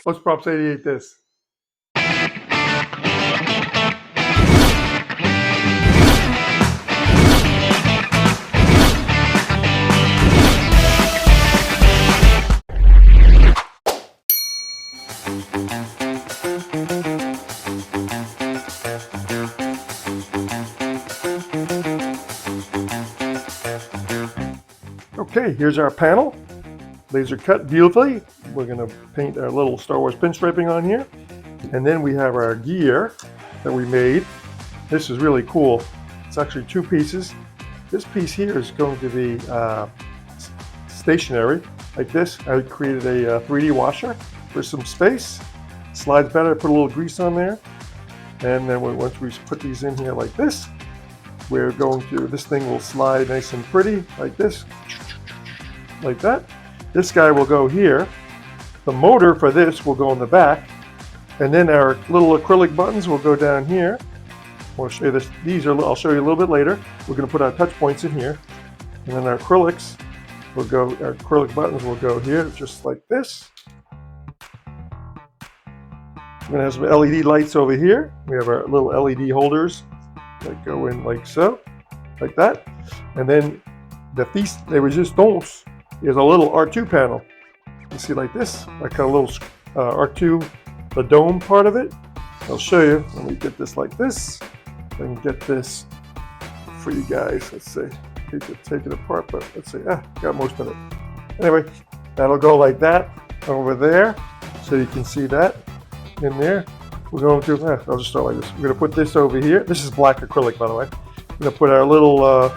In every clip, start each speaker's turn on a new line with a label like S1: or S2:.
S1: Let's Props 88 this. Okay, here's our panel. Laser cut beautifully. We're going to paint our little Star Wars pinstriping on here. And then we have our gear that we made. This is really cool. It's actually two pieces. This piece here is going to be stationary, like this. I created a 3D washer for some space. Slides better, put a little grease on there. And then once we put these in here like this, we're going to, this thing will slide nice and pretty, like this, like that. This guy will go here. The motor for this will go in the back. And then our little acrylic buttons will go down here. I'll show you this. These are, I'll show you a little bit later. We're going to put our touch points in here. And then our acrylics will go, our acrylic buttons will go here, just like this. We're going to have some LED lights over here. We have our little LED holders that go in like so, like that. And then the piece de resistance is a little R2 panel. You see like this, like a little R2, the dome part of it. I'll show you. Let me get this like this. I can get this for you guys. Let's see. I hate to take it apart, but let's see. Got most of it. Anyway, that'll go like that over there. So you can see that in there. We're going to, I'll just start like this. We're going to put this over here. This is black acrylic, by the way. We're going to put our little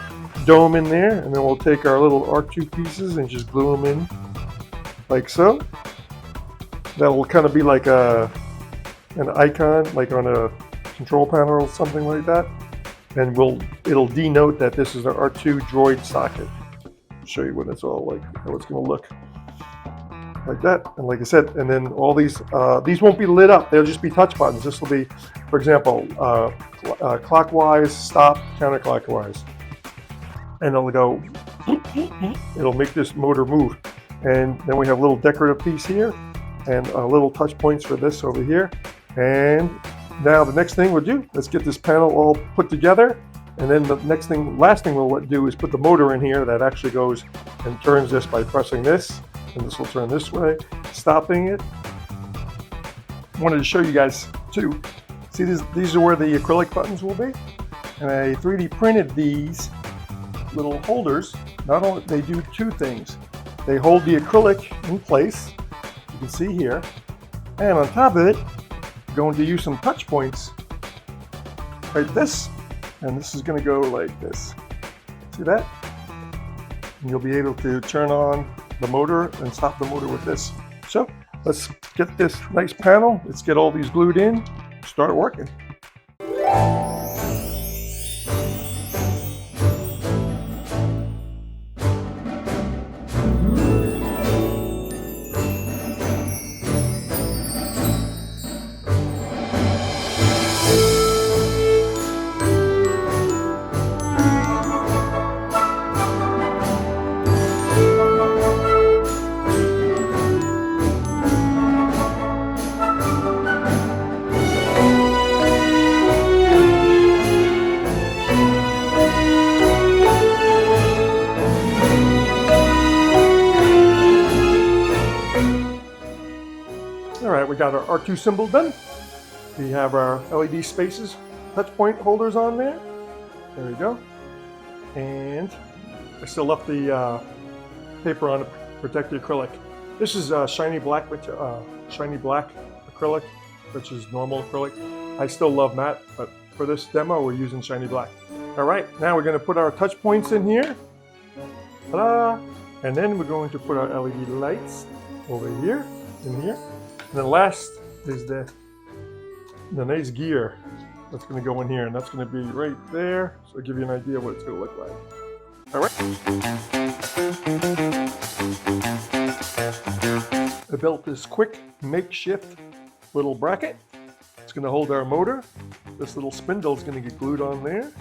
S1: dome in there, and then we'll take our little R2 pieces and just glue them in like so. That will kind of be like an icon, like on a control panel or something like that. And it'll denote that this is an R2 Droid socket. I'll show you what it's all like, how it's going to look. Like that, and like I said, and then all these won't be lit up. They'll just be touch buttons. This will be, for example, clockwise, stop, counterclockwise, and it'll go. It'll make this motor move. And then we have a little decorative piece here, and little touch points for this over here. And now the next thing we'll do, let's get this panel all put together. And then the last thing we'll do is put the motor in here that actually goes and turns this by pressing this. And this will turn this way, stopping it. I wanted to show you guys too. See, these are where the acrylic buttons will be. And I 3D printed these little holders. Not only, they do two things. They hold the acrylic in place, you can see here. And on top of it, I'm going to use some touch points like this. And this is going to go like this. See that? And you'll be able to turn on the motor and stop the motor with this. So let's get this nice panel. Let's get all these glued in, start working. We got our R2 symbol done. We have our LED spaces, touch point holders on there. There we go. And I still left the paper on to protect the acrylic. This is shiny black acrylic, which is normal acrylic. I still love matte, but for this demo, we're using shiny black. All right, now we're going to put our touch points in here. Ta-da! And then we're going to put our LED lights over here, in here. And then last is the nice gear that's going to go in here, and that's going to be right there. So I'll give you an idea what it's going to look like. All right. I built this quick makeshift little bracket. It's going to hold our motor. This little spindle is going to get glued on there.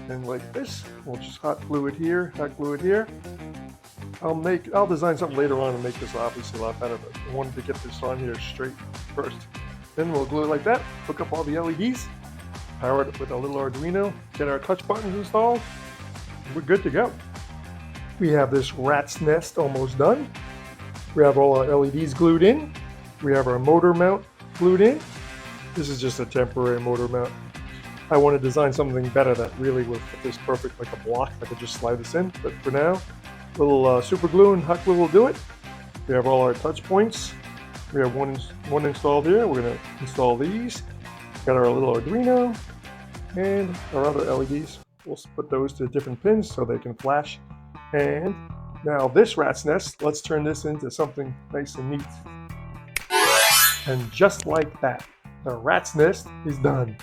S1: And like this, we'll just hot glue it here, I'll design something later on and make this obviously a lot better, but I wanted to get this on here straight first. Then we'll glue it like that, hook up all the LEDs, power it with a little Arduino, get our touch buttons installed, and we're good to go. We have this rat's nest almost done. We have all our LEDs glued in. We have our motor mount glued in. This is just a temporary motor mount. I want to design something better that really will fit this perfect, like a block. I could just slide this in, but for now, little super glue and hot glue will do it. We have all our touch points. We have one installed here. We're going to install these. Got our little Arduino and our other LEDs. We'll put those to different pins so they can flash. And now this rat's nest, let's turn this into something nice and neat. And just like that, the rat's nest is done.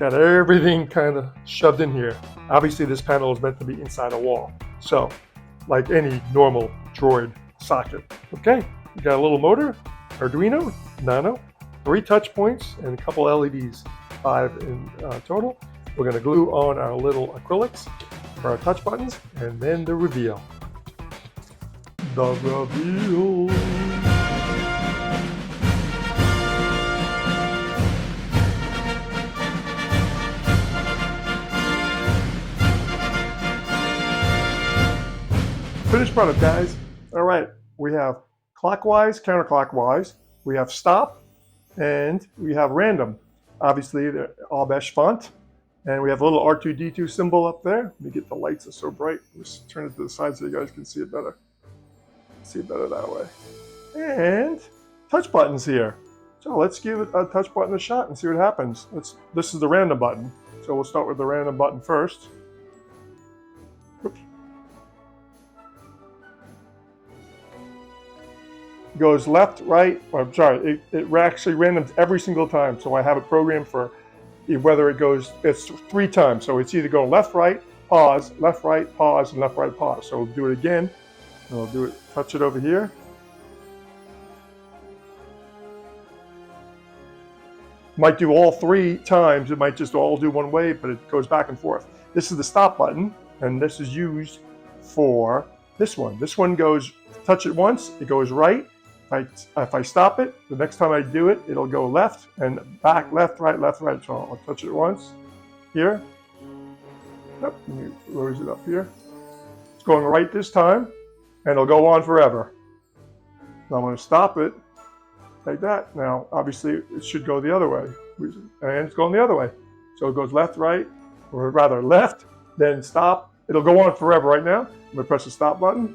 S1: Got everything kind of shoved in here. Obviously this panel is meant to be inside a wall. So, like any normal Droid socket. Okay, we got a little motor, Arduino, Nano, 3 touch points, and a couple LEDs, 5 in total. We're going to glue on our little acrylics for our touch buttons, and then the reveal. The reveal. Finished product, guys. All right, we have clockwise, counterclockwise, we have stop, and we have random. Obviously, the Abesh font. And we have a little R2-D2 symbol up there. Let me get the lights, are so bright. Just turn it to the side so you guys can see it better. See it better that way. And touch buttons here. So let's give a touch button a shot and see what happens. This is the random button. So we'll start with the random button first. Oops. It goes left, right, I'm sorry, it actually randoms every single time. So I have it programmed for whether it's 3 times. So it's either go left, right, pause, and left, right, pause. So we'll do it again. And we'll do it, touch it over here. Might do all 3 times. It might just all do one way, but it goes back and forth. This is the stop button, and this is used for this one. This one goes, touch it once, it goes right. If I stop it, the next time I do it, it'll go left and back, left, right. So I'll touch it once here. Yep, let me raise it up here. It's going right this time, and it'll go on forever. Now I'm going to stop it like that. Now, obviously, it should go the other way, and it's going the other way. So it goes left, right, or rather left, then stop. It'll go on forever right now. I'm going to press the stop button,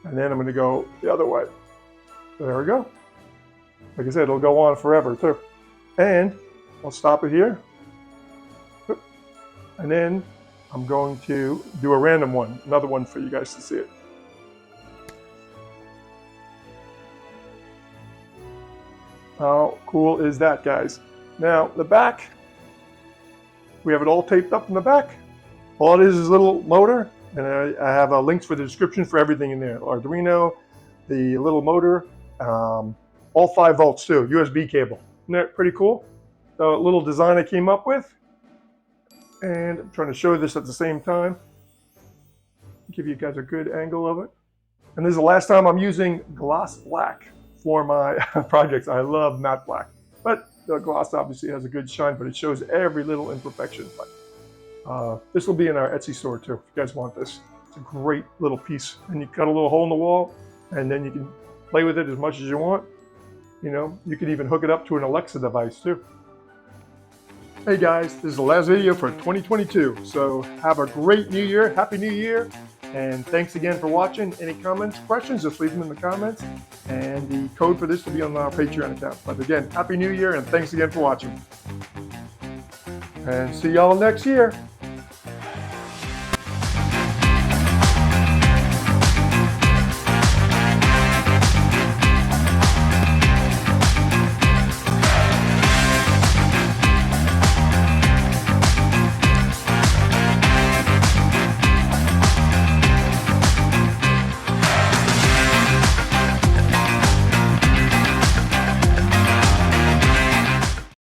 S1: and then I'm going to go the other way. There we go. Like I said, it'll go on forever too. And I'll stop it here. And then I'm going to do a random one, another one for you guys to see it. How cool is that, guys? Now, the back, we have it all taped up in the back. All it is a little motor, and I have links for the description for everything in there. Arduino, the little motor, all 5 volts too, USB cable. Isn't that pretty cool? The little design I came up with. And I'm trying to show this at the same time. Give you guys a good angle of it. And this is the last time I'm using gloss black for my projects. I love matte black. But the gloss obviously has a good shine, but it shows every little imperfection. But this will be in our Etsy store too, if you guys want this. It's a great little piece. And you cut a little hole in the wall, and then you can play with it as much as you want. You know, you can even hook it up to an Alexa device too. Hey guys, this is the last video for 2022. So have a great new year, happy new year. And thanks again for watching. Any comments, questions, just leave them in the comments. And the code for this will be on our Patreon account. But again, happy new year and thanks again for watching. And see y'all next year.